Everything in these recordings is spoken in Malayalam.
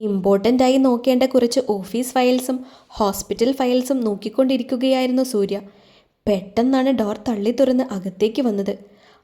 ഇമ്പോർട്ടൻ്റ് ആയി നോക്കേണ്ട കുറച്ച് ഓഫീസ് ഫയൽസും ഹോസ്പിറ്റൽ ഫയൽസും നോക്കിക്കൊണ്ടിരിക്കുകയായിരുന്നു സൂര്യ. പെട്ടെന്നാണ് ഡോർ തള്ളി തുറന്ന് അകത്തേക്ക് വന്നത്.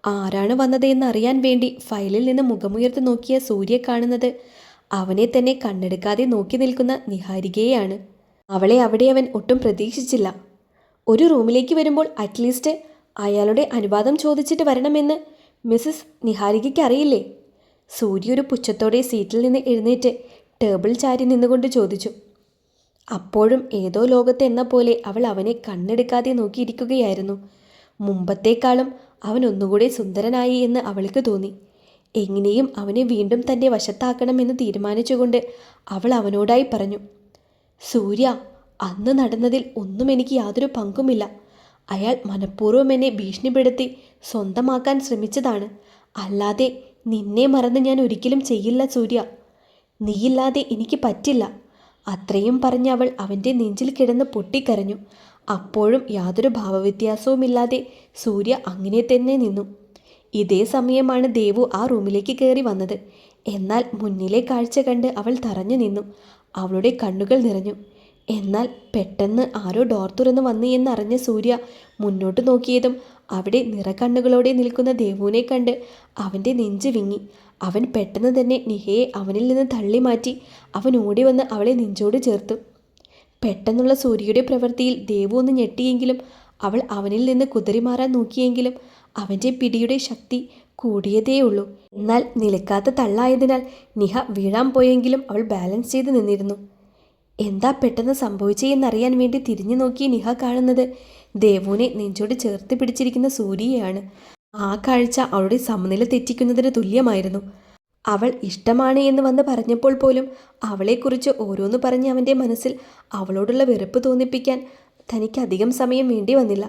ആരാണ് വന്നത് എന്നറിയാൻ വേണ്ടി ഫയലിൽ നിന്ന് മുഖമുയർത്തി നോക്കിയ സൂര്യ കാണുന്നത് അവനെ തന്നെ കണ്ണെടുക്കാതെ നോക്കി നിൽക്കുന്ന നിഹാരികയെയാണ്. അവളെ അവിടെ അവൻ ഒട്ടും പ്രതീക്ഷിച്ചില്ല. ഒരു റൂമിലേക്ക് വരുമ്പോൾ അറ്റ്ലീസ്റ്റ് അയാളുടെ അനുവാദം ചോദിച്ചിട്ട് വരണമെന്ന് മിസ്സസ് നിഹാരികയ്ക്ക് അറിയില്ലേ? സൂര്യ ഒരു പുച്ഛത്തോടെ സീറ്റിൽ നിന്ന് എഴുന്നേറ്റ് ടേബിൾ ചാരി നിന്നുകൊണ്ട് ചോദിച്ചു. അപ്പോഴും ഏതോ ലോകത്ത് എന്ന പോലെ അവൾ അവനെ കണ്ണെടുക്കാതെ നോക്കിയിരിക്കുകയായിരുന്നു. മുമ്പത്തേക്കാളും അവൻ ഒന്നുകൂടെ സുന്ദരനായി എന്ന് അവൾക്ക് തോന്നി. എങ്ങനെയും അവനെ വീണ്ടും തൻ്റെ വശത്താക്കണമെന്ന് തീരുമാനിച്ചുകൊണ്ട് അവൾ അവനോടായി പറഞ്ഞു, സൂര്യ, അന്ന് നടന്നതിൽ ഒന്നും എനിക്ക് യാതൊരു പങ്കുമില്ല. അയാൾ മനഃപൂർവ്വം എന്നെ ഭീഷണിപ്പെടുത്തി സ്വന്തമാക്കാൻ ശ്രമിച്ചതാണ്. അല്ലാതെ നിന്നെ മറന്ന് ഞാൻ ഒരിക്കലും ചെയ്യില്ല സൂര്യ. നീയില്ലാതെ എനിക്ക് പറ്റില്ല. അത്രയും പറഞ്ഞ് അവൾ അവൻ്റെ നെഞ്ചിൽ കിടന്ന് പൊട്ടിക്കരഞ്ഞു. അപ്പോഴും യാതൊരു ഭാവവ്യത്യാസവുമില്ലാതെ സൂര്യ അങ്ങനെ തന്നെ നിന്നു. ഇതേ സമയമാണ് ദേവു ആ റൂമിലേക്ക് കയറി വന്നത്. എന്നാൽ മുന്നിലെ കാഴ്ച കണ്ട് അവൾ തറഞ്ഞു നിന്നു. അവളുടെ കണ്ണുകൾ നിറഞ്ഞു. എന്നാൽ പെട്ടെന്ന് ആരോ ഡോർ തുറന്ന് വന്നു എന്നറിഞ്ഞ സൂര്യ മുന്നോട്ട് നോക്കിയതും അവിടെ നിറകണ്ണുകളോടെ നിൽക്കുന്ന ദേവുവിനെ കണ്ട് അവൻ്റെ നെഞ്ച് വിങ്ങി. അവൻ പെട്ടെന്ന് തന്നെ നിഹയെ അവനിൽ നിന്ന് തള്ളി മാറ്റി അവൻ ഓടി വന്ന് അവളെ നെഞ്ചോട് ചേർത്തു. പെട്ടെന്നുള്ള സൂര്യയുടെ പ്രവൃത്തിയിൽ ദേവു ഒന്ന് ഞെട്ടിയെങ്കിലും അവൾ അവനിൽ നിന്ന് കുതറിമാറാൻ നോക്കിയെങ്കിലും അവൻ്റെ പിടിയുടെ ശക്തി കൂടിയതേയുള്ളൂ. എന്നാൽ നിലക്കാത്ത തള്ളായതിനാൽ നിഹ വീഴാൻ പോയെങ്കിലും അവൾ ബാലൻസ് ചെയ്ത് നിന്നിരുന്നു. എന്താ പെട്ടെന്ന് സംഭവിച്ചതെന്നറിയാൻ വേണ്ടി തിരിഞ്ഞു നോക്കിയ നിഹ കാണുന്നത് ദേവുവിനെ നെഞ്ചോട് ചേർത്ത് പിടിച്ചിരിക്കുന്ന സൂര്യയാണ്. ആ കാഴ്ച അവളുടെ സമനില തെറ്റിക്കുന്നതിന് തുല്യമായിരുന്നു. അവൾ ഇഷ്ടമാണ് എന്ന് വന്ന് പറഞ്ഞപ്പോൾ പോലും അവളെക്കുറിച്ച് ഓരോന്ന് പറഞ്ഞ് അവൻ്റെ മനസ്സിൽ അവളോടുള്ള വെറുപ്പ് തോന്നിപ്പിക്കാൻ തനിക്ക് അധികം സമയം വേണ്ടി വന്നില്ല.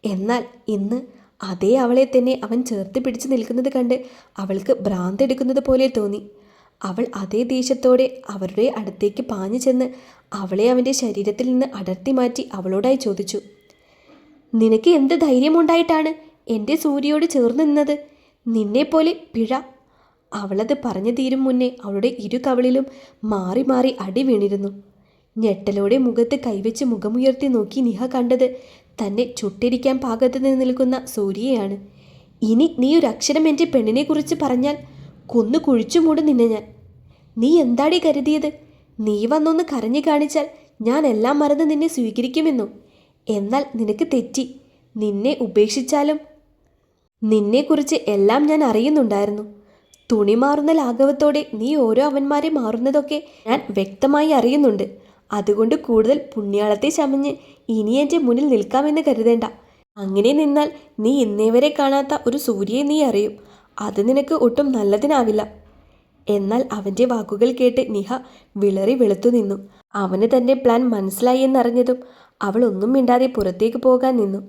എന്നാൽ ഇന്ന് അതേ അവളെ തന്നെ അവൻ ചേർത്ത് പിടിച്ചു നിൽക്കുന്നത് കണ്ട് അവൾക്ക് ഭ്രാന്തെടുക്കുന്നത് പോലെ തോന്നി. അവൾ അതേ ദേഷ്യത്തോടെ അവരുടെ അടുത്തേക്ക് പാഞ്ഞു ചെന്ന് അവളെ അവൻ്റെ ശരീരത്തിൽ നിന്ന് അടർത്തി മാറ്റി അവളോടായി ചോദിച്ചു, നിനക്ക് എന്ത് ധൈര്യമുണ്ടായിട്ടാണ് എൻ്റെ സൂര്യയോട് ചേർന്ന് നിന്നത്? നിന്നെപ്പോലെ പിഴ. അവളത് പറഞ്ഞു തീരും മുന്നേ അവളുടെ ഇരു കവിളിലും മാറി മാറി അടി വീണിരുന്നു. ഞെട്ടലോടെ മുഖത്ത് കൈവച്ച് മുഖമുയർത്തി നോക്കി നിഹ കണ്ടത് തന്നെ ചുട്ടിരിക്കാൻ പാകത്ത് നിന്ന് നിൽക്കുന്ന സൂര്യയാണ്. ഇനി നീ ഒരു അക്ഷരം എൻ്റെ പെണ്ണിനെ കുറിച്ച് പറഞ്ഞാൽ കൊന്നു കുഴിച്ചു മൂടും നിന്നെ ഞാൻ. നീ എന്താടി കരുതിയത്? നീ വന്നൊന്ന് കരഞ്ഞു കാണിച്ചാൽ ഞാൻ എല്ലാം മറന്ന് നിന്നെ സ്വീകരിക്കുമെന്നോ? എന്നാൽ നിനക്ക് തെറ്റി. നിന്നെ ഉപേക്ഷിച്ചാലും നിന്നെക്കുറിച്ച് എല്ലാം ഞാൻ അറിയുന്നുണ്ടായിരുന്നു. തുണി മാറുന്ന ലാഘവത്തോടെ നീ ഓരോ അവന്മാരെ മാറുന്നതൊക്കെ ഞാൻ വ്യക്തമായി അറിയുന്നുണ്ട്. അതുകൊണ്ട് കൂടുതൽ പുണ്യാളത്തെ ചമഞ്ഞ് ഇനി എൻ്റെ മുന്നിൽ നിൽക്കാമെന്ന് കരുതേണ്ട. അങ്ങനെ നിന്നാൽ നീ ഇന്നേവരെ കാണാത്ത ഒരു സൂര്യയെ നീ അറിയും. അത് നിനക്ക് ഒട്ടും നല്ലതിനാവില്ല. എന്നാൽ അവൻ്റെ വാക്കുകൾ കേട്ട് നിഹ വിളറി വെളുത്തു നിന്നു. അവന് തൻ്റെ പ്ലാൻ മനസ്സിലായി എന്നറിഞ്ഞതും അവൾ ഒന്നും മിണ്ടാതെ പുറത്തേക്ക് പോകാൻ നിന്നു.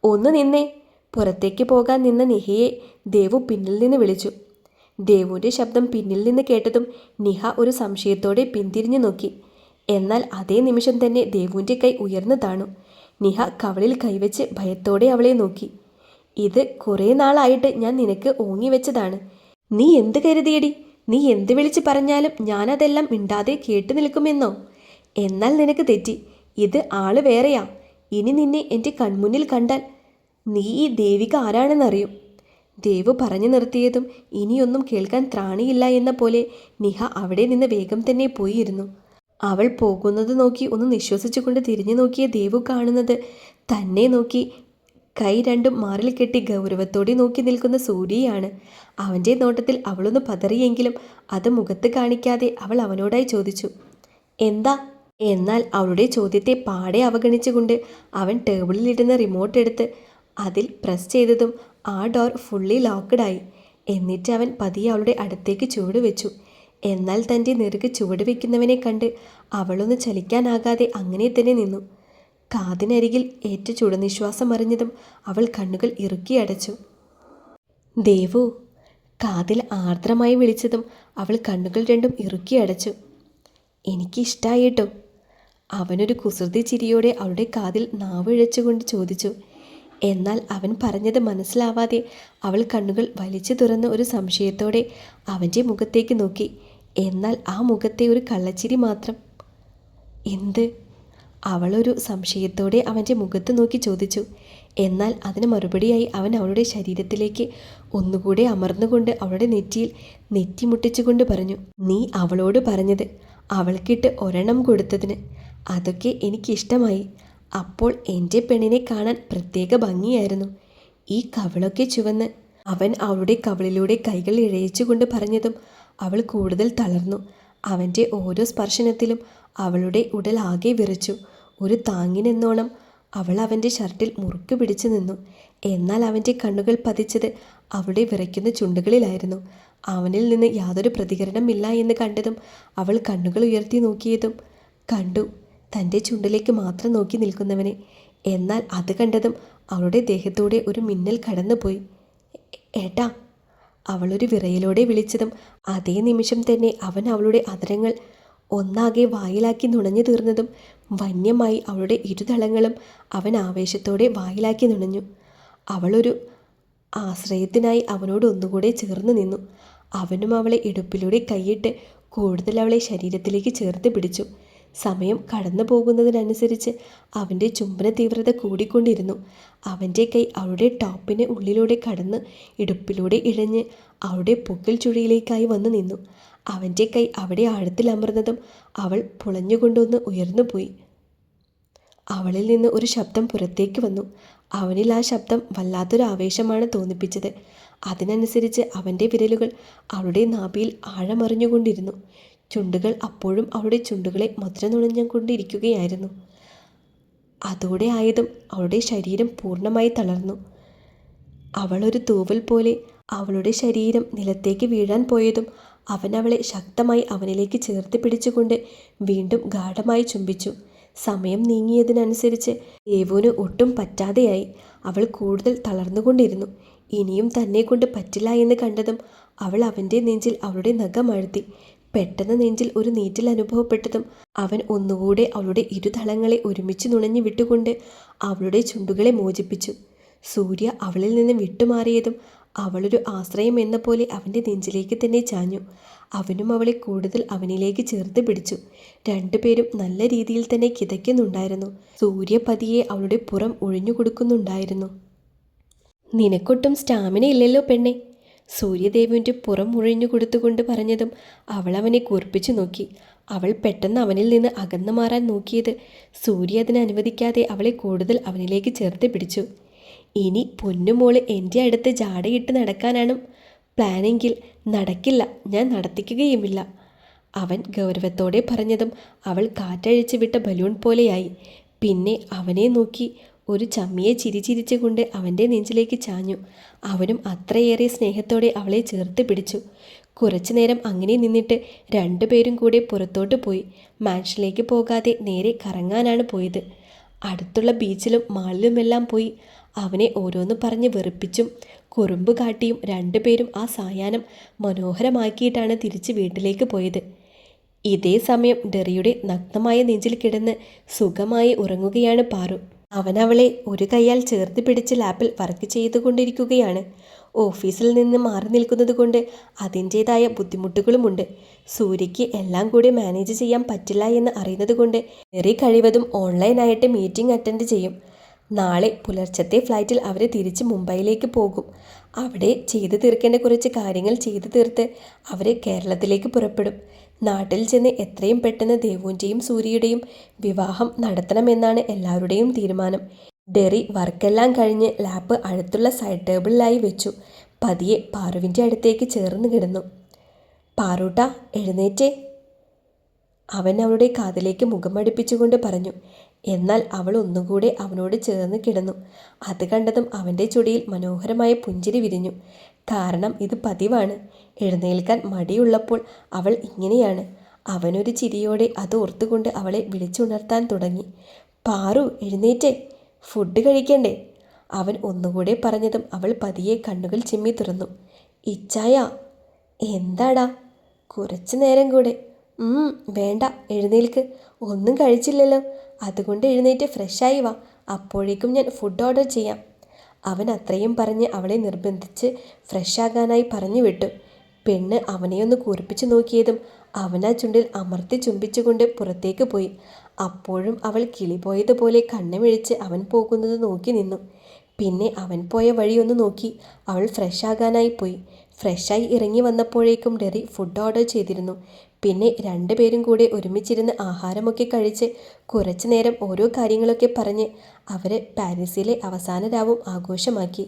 ഒന്ന് നിന്നേ. പുറത്തേക്ക് പോകാൻ നിന്ന നിഹയെ ദേവു പിന്നിൽ നിന്ന് വിളിച്ചു. ദേവുവിൻ്റെ ശബ്ദം പിന്നിൽ നിന്ന് കേട്ടതും നിഹ ഒരു സംശയത്തോടെ പിന്തിരിഞ്ഞു നോക്കി. എന്നാൽ അതേ നിമിഷം തന്നെ ദേവുവിൻ്റെ കൈ ഉയർന്നു താണു. നിഹ കവളിൽ കൈവച്ച് ഭയത്തോടെ അവളെ നോക്കി. ഇത് കുറേ നാളായിട്ട് ഞാൻ നിനക്ക് ഓങ്ങിവെച്ചതാണ്. നീ എന്ത് കരുതിയടി? നീ എന്ത് വിളിച്ച് പറഞ്ഞാലും ഞാനതെല്ലാം മിണ്ടാതെ കേട്ടു നിൽക്കുമെന്നോ? എന്നാൽ നിനക്ക് തെറ്റി. ഇത് ആള് വേറെയാ. ഇനി നിന്നെ എൻ്റെ കൺമുന്നിൽ കണ്ടാൽ നീ ഈ ദേവിക ആരാണെന്നറിയും. ദേവു പറഞ്ഞു നിർത്തിയതും ഇനിയൊന്നും കേൾക്കാൻ ത്രാണിയില്ല എന്ന പോലെ നിഹ അവിടെ നിന്ന് വേഗം തന്നെ പോയിരുന്നു. അവൾ പോകുന്നത് നോക്കി ഒന്ന് നിശ്വസിച്ചുകൊണ്ട് തിരിഞ്ഞു നോക്കിയ ദേവു കാണുന്നത് തന്നെ നോക്കി കൈ രണ്ടും മാറിൽ കെട്ടി ഗൗരവത്തോടെ നോക്കി നിൽക്കുന്ന സൂര്യയാണ്. അവൻ്റെ നോട്ടത്തിൽ അവളൊന്ന് പതറിയെങ്കിലും അത് മുഖത്ത് കാണിക്കാതെ അവൾ അവനോടായി ചോദിച്ചു, എന്താ? എന്നാൽ അവളുടെ ചോദ്യത്തെ പാടെ അവഗണിച്ചുകൊണ്ട് അവൻ ടേബിളിലിരുന്ന റിമോട്ട് എടുത്ത് അതിൽ പ്രസ് ചെയ്തതും ആ ഡോർ ഫുള്ളി ലോക്ക്ഡായി. എന്നിട്ട് അവൻ പതിയെ അവളുടെ അടുത്തേക്ക് ചുവട് വെച്ചു. എന്നാൽ തൻ്റെ നെറുക് ചുവട് വയ്ക്കുന്നവനെ കണ്ട് അവളൊന്ന് ചലിക്കാനാകാതെ അങ്ങനെ തന്നെ നിന്നു. കാതിനരികിൽ ഏറ്റ ചുടനിശ്വാസം അറിഞ്ഞതും അവൾ കണ്ണുകൾ ഇറുക്കി അടച്ചു. ദേവു, കാതിൽ ആർദ്രമായി വിളിച്ചതും അവൾ കണ്ണുകൾ രണ്ടും ഇറുക്കി അടച്ചു. എനിക്കിഷ്ടായി കേട്ടോ. അവനൊരു കുസൃതി ചിരിയോടെ അവളുടെ കാതിൽ നാവിഴച്ചുകൊണ്ട് ചോദിച്ചു. എന്നാൽ അവൻ പറഞ്ഞത് മനസ്സിലാവാതെ അവൾ കണ്ണുകൾ വലിച്ചു തുറന്ന് ഒരു സംശയത്തോടെ അവൻ്റെ മുഖത്തേക്ക് നോക്കി. എന്നാൽ ആ മുഖത്തെ ഒരു കള്ളച്ചിരി മാത്രം. എന്ത്? അവളൊരു സംശയത്തോടെ അവൻ്റെ മുഖത്ത് നോക്കി ചോദിച്ചു. എന്നാൽ അതിന് മറുപടിയായി അവൻ അവളുടെ ശരീരത്തിലേക്ക് ഒന്നുകൂടെ അമർന്നുകൊണ്ട് അവളുടെ നെറ്റിയിൽ നെറ്റിമുട്ടിച്ചുകൊണ്ട് പറഞ്ഞു, നീ അവളോട് പറഞ്ഞത് അവൾക്കിട്ട് ഒരെണ്ണം കൊടുത്തതിന്. അതൊക്കെ എനിക്കിഷ്ടമായി. അപ്പോൾ എൻ്റെ പെണ്ണിനെ കാണാൻ പ്രത്യേക ഭംഗിയായിരുന്നു. ഈ കവിളൊക്കെ ചുവന്ന്. അവൻ അവളുടെ കവിളിലൂടെ കൈകൾ ഇഴയിച്ചുകൊണ്ട് പറഞ്ഞതും അവൾ കൂടുതൽ തളർന്നു. അവൻ്റെ ഓരോ സ്പർശനത്തിലും അവളുടെ ഉടൽ ആകെ വിറച്ചു. ഒരു താങ്ങിനെന്നോണം അവൾ അവൻ്റെ ഷർട്ടിൽ മുറുക്ക് പിടിച്ചു നിന്നു. എന്നാൽ അവൻ്റെ കണ്ണുകൾ പതിച്ചത് അവളുടെ വിറയ്ക്കുന്ന ചുണ്ടുകളിലായിരുന്നു. അവനിൽ നിന്ന് യാതൊരു പ്രതികരണമില്ല എന്ന് കണ്ടതും അവൾ കണ്ണുകൾ ഉയർത്തി നോക്കിയതും കണ്ടു തൻ്റെ ചുണ്ടിലേക്ക് മാത്രം നോക്കി നിൽക്കുന്നവനെ. എന്നാൽ അത് കണ്ടതും അവളുടെ ദേഹത്തൂടെ ഒരു മിന്നൽ കടന്നുപോയി. ഏട്ടാ, അവളൊരു വിറയലോടെ വിളിച്ചതും അതേ നിമിഷം തന്നെ അവൻ അവളുടെ അധരങ്ങൾ ഒന്നാകെ വായിലാക്കി നുണഞ്ഞു തീർന്നതും വന്യമായി അവളുടെ ഇരുതളങ്ങളും അവൻ ആവേശത്തോടെ വായിലാക്കി നുണഞ്ഞു. അവളൊരു ആശ്രയത്തിനായി അവനോട് ഒന്നുകൂടെ ചേർന്ന് നിന്നു. അവനും അവളെ ഇടുപ്പിലൂടെ കൈയിട്ട് കൂടുതൽ അവളെ ശരീരത്തിലേക്ക് ചേർത്ത് പിടിച്ചു. സമയം കടന്നു പോകുന്നതിനനുസരിച്ച് അവൻ്റെ ചുംബന തീവ്രത കൂടിക്കൊണ്ടിരുന്നു. അവൻ്റെ കൈ അവളുടെ ടോപ്പിന് ഉള്ളിലൂടെ കടന്ന് ഇടുപ്പിലൂടെ ഇഴഞ്ഞ് അവളുടെ പൊക്കിൾ ചുഴിയിലേക്കായി വന്നു നിന്നു. അവൻ്റെ കൈ അവിടെ ആഴത്തിൽ അമർന്നതും അവൾ പുളഞ്ഞുകൊണ്ടൊന്ന് ഉയർന്നുപോയി. അവളിൽ നിന്ന് ഒരു ശബ്ദം പുറത്തേക്ക് വന്നു. അവനിൽ ആ ശബ്ദം വല്ലാത്തൊരു ആവേശമാണ് തോന്നിപ്പിച്ചത്. അതിനനുസരിച്ച് അവൻ്റെ വിരലുകൾ അവളുടെ നാഭിയിൽ ആഴമറിഞ്ഞുകൊണ്ടിരുന്നു. ചുണ്ടുകൾ അപ്പോഴും അവളുടെ ചുണ്ടുകളെ മധുര നുണഞ്ഞുകൊണ്ടിരിക്കുകയായിരുന്നു. അതോടെ ആയതും അവളുടെ ശരീരം പൂർണ്ണമായി തളർന്നു. അവളൊരു തൂവൽ പോലെ അവളുടെ ശരീരം നിലത്തേക്ക് വീഴാൻ പോയതും അവൻ അവളെ ശക്തമായി അവനിലേക്ക് ചേർത്ത് പിടിച്ചുകൊണ്ട് വീണ്ടും ഗാഢമായി ചുംബിച്ചു. സമയം നീങ്ങിയതിനനുസരിച്ച് ദേവുവിന് ഒട്ടും പറ്റാതെയായി. അവൾ കൂടുതൽ തളർന്നുകൊണ്ടിരുന്നു. ഇനിയും തന്നെ കൊണ്ട് പറ്റില്ല എന്ന് കണ്ടതും അവൾ അവൻ്റെ നെഞ്ചിൽ അവളുടെ നഖം അഴുത്തി. പെട്ടെന്ന് നെഞ്ചിൽ ഒരു നീറ്റൽ അനുഭവപ്പെട്ടതും അവൻ ഒന്നുകൂടെ അവളുടെ ഇരുതളങ്ങളെ ഒരുമിച്ച് നുണഞ്ഞു വിട്ടുകൊണ്ട് അവളുടെ ചുണ്ടുകളെ മോചിപ്പിച്ചു. സൂര്യ അവളിൽ നിന്ന് വിട്ടുമാറിയതും അവളൊരു ആശ്രയം എന്ന പോലെ അവൻ്റെ നെഞ്ചിലേക്ക് തന്നെ ചാഞ്ഞു. അവനും അവളെ കൂടുതൽ അവനിലേക്ക് ചേർത്ത് പിടിച്ചു. രണ്ടുപേരും നല്ല രീതിയിൽ തന്നെ കിതയ്ക്കുന്നുണ്ടായിരുന്നു. സൂര്യ പതിയെ അവളുടെ പുറം ഒഴിഞ്ഞു കൊടുക്കുന്നുണ്ടായിരുന്നു. നിനക്കൊട്ടും സ്റ്റാമിന ഇല്ലല്ലോ പെണ്ണെ, സൂര്യദേവിൻ്റെ പുറം ഒഴിഞ്ഞു കൊടുത്തുകൊണ്ട് പറഞ്ഞതും അവൾ അവനെ കൂർപ്പിച്ചു നോക്കി. അവൾ പെട്ടെന്ന് അവനിൽ നിന്ന് അകന്നു മാറാൻ നോക്കിയത് സൂര്യ അതിന് അനുവദിക്കാതെ അവളെ കൂടുതൽ അവനിലേക്ക് ചേർത്ത് പിടിച്ചു. ഇനി പൊന്നുമോള് എൻ്റെ അടുത്ത് ജാടയിട്ട് നടക്കാനാണ് പ്ലാനെങ്കിൽ നടക്കില്ല, ഞാൻ നടത്തിക്കുകയുമില്ല, അവൻ ഗൗരവത്തോടെ പറഞ്ഞതും അവൾ കാറ്റഴിച്ച് വിട്ട ബലൂൺ പോലെയായി. പിന്നെ അവനെ നോക്കി ഒരു ചമ്മിയെ ചിരിച്ചിരിച്ചുകൊണ്ട് അവൻ്റെ നെഞ്ചിലേക്ക് ചാഞ്ഞു. അവനും അത്രയേറെ സ്നേഹത്തോടെ അവളെ ചേർത്ത് പിടിച്ചു. കുറച്ചു നേരം അങ്ങനെ നിന്നിട്ട് രണ്ടുപേരും കൂടെ പുറത്തോട്ട് പോയി. മാൻഷനിലേക്ക് പോകാതെ നേരെ കറങ്ങാനാണ് പോയത്. അടുത്തുള്ള ബീച്ചിലും മാളിലുമെല്ലാം പോയി അവനെ ഓരോന്ന് പറഞ്ഞ് വെറുപ്പിച്ചും കുറുമ്പ് കാട്ടിയും രണ്ടുപേരും ആ സായാഹ്നം മനോഹരമാക്കിയിട്ടാണ് തിരിച്ച് വീട്ടിലേക്ക് പോയത്. ഇതേ സമയം ഡെറിയുടെ നഗ്നമായ നെഞ്ചിൽ കിടന്ന് സുഖമായി ഉറങ്ങുകയാണ് പാറു. അവനവളെ ഒരു കൈയാൽ ചേർത്ത് പിടിച്ച് ലാപ്പിൽ വർക്ക് ചെയ്തുകൊണ്ടിരിക്കുകയാണ്. ഓഫീസിൽ നിന്ന് മാറി നിൽക്കുന്നത് കൊണ്ട് അതിൻ്റേതായ ബുദ്ധിമുട്ടുകളുമുണ്ട്. സൂര്യയ്ക്ക് എല്ലാം കൂടി മാനേജ് ചെയ്യാൻ പറ്റില്ല എന്ന് അറിയുന്നത് കൊണ്ട് ഡെറി കഴിവതും ഓൺലൈനായിട്ട് മീറ്റിംഗ് അറ്റൻഡ് ചെയ്യും. നാളെ പുലർച്ചത്തെ ഫ്ലൈറ്റിൽ അവർ തിരിച്ച് മുംബൈയിലേക്ക് പോകും. അവിടെ ചെയ്തു തീർക്കേണ്ട കുറച്ച് കാര്യങ്ങൾ ചെയ്തു തീർത്ത് അവർ കേരളത്തിലേക്ക് പുറപ്പെടും. നാട്ടിൽ ചെന്ന് എത്രയും പെട്ടെന്ന് ദേവുവിൻ്റെയും സൂര്യയുടെയും വിവാഹം നടത്തണമെന്നാണ് എല്ലാവരുടെയും തീരുമാനം. ഡെറി വർക്കെല്ലാം കഴിഞ്ഞ് ലാപ്പ് അടുത്തുള്ള സൈഡ് ടേബിളിലായി വെച്ചു. പതിയെ പാറുവിൻ്റെ അടുത്തേക്ക് ചേർന്ന് കിടന്നു. പാറൂട്ടാ, എഴുന്നേറ്റേ, അവൻ അവളുടെ കാതിലേക്ക് മുഖമടുപ്പിച്ചുകൊണ്ട് പറഞ്ഞു. എന്നാൽ അവൾ ഒന്നുകൂടെ അവനോട് ചേർന്ന് കിടന്നു. അത് കണ്ടതും അവൻ്റെ ചുടിയിൽ മനോഹരമായ പുഞ്ചിരി വിരിഞ്ഞു. കാരണം ഇത് പതിവാണ്. എഴുന്നേൽക്കാൻ മടിയുള്ളപ്പോൾ അവൾ ഇങ്ങനെയാണ്. അവനൊരു ചിരിയോടെ അത് ഓർത്തുകൊണ്ട് അവളെ വിളിച്ചുണർത്താൻ തുടങ്ങി. പാറു, എഴുന്നേറ്റേ, ഫുഡ് കഴിക്കണ്ടേ, അവൻ ഒന്നുകൂടെ പറഞ്ഞതും അവൾ പതിയെ കണ്ണുകൾ ചിമ്മി തുറന്നു. ഇച്ചായ, എന്താടാ, കുറച്ചു നേരം കൂടെ. വേണ്ട, എഴുന്നേൽക്ക്, ഒന്നും കഴിച്ചില്ലല്ലോ, അതുകൊണ്ട് എഴുന്നേറ്റ് ഫ്രഷായി വാ, അപ്പോഴേക്കും ഞാൻ ഫുഡ് ഓർഡർ ചെയ്യാം. അവൻ അത്രയും പറഞ്ഞ് അവളെ നിർബന്ധിച്ച് ഫ്രഷാകാനായി പറഞ്ഞു വിട്ടു. പെണ്ണ് അവനെയൊന്ന് കൂർപ്പിച്ചു നോക്കിയതും അവൻ ആ ചുണ്ടിൽ അമർത്തി ചുംബിച്ചുകൊണ്ട് പുറത്തേക്ക് പോയി. അപ്പോഴും അവൾ കിളി പോയതുപോലെ കണ്ണുമിഴിച്ച് അവൻ പോകുന്നത് നോക്കി നിന്നു. പിന്നെ അവൻ പോയ വഴിയൊന്ന് നോക്കി അവൾ ഫ്രഷ് ആകാനായി പോയി. ഫ്രഷായി ഇറങ്ങി വന്നപ്പോഴേക്കും ഡെറി ഫുഡ് ഓർഡർ ചെയ്തിരുന്നു. പിന്നെ രണ്ടുപേരും കൂടെ ഒരുമിച്ചിരുന്ന് ആഹാരമൊക്കെ കഴിച്ച് കുറച്ചു നേരം ഓരോ കാര്യങ്ങളൊക്കെ പറഞ്ഞ് അവർ പാരീസിലെ അവസാന രാവും ആഘോഷമാക്കി.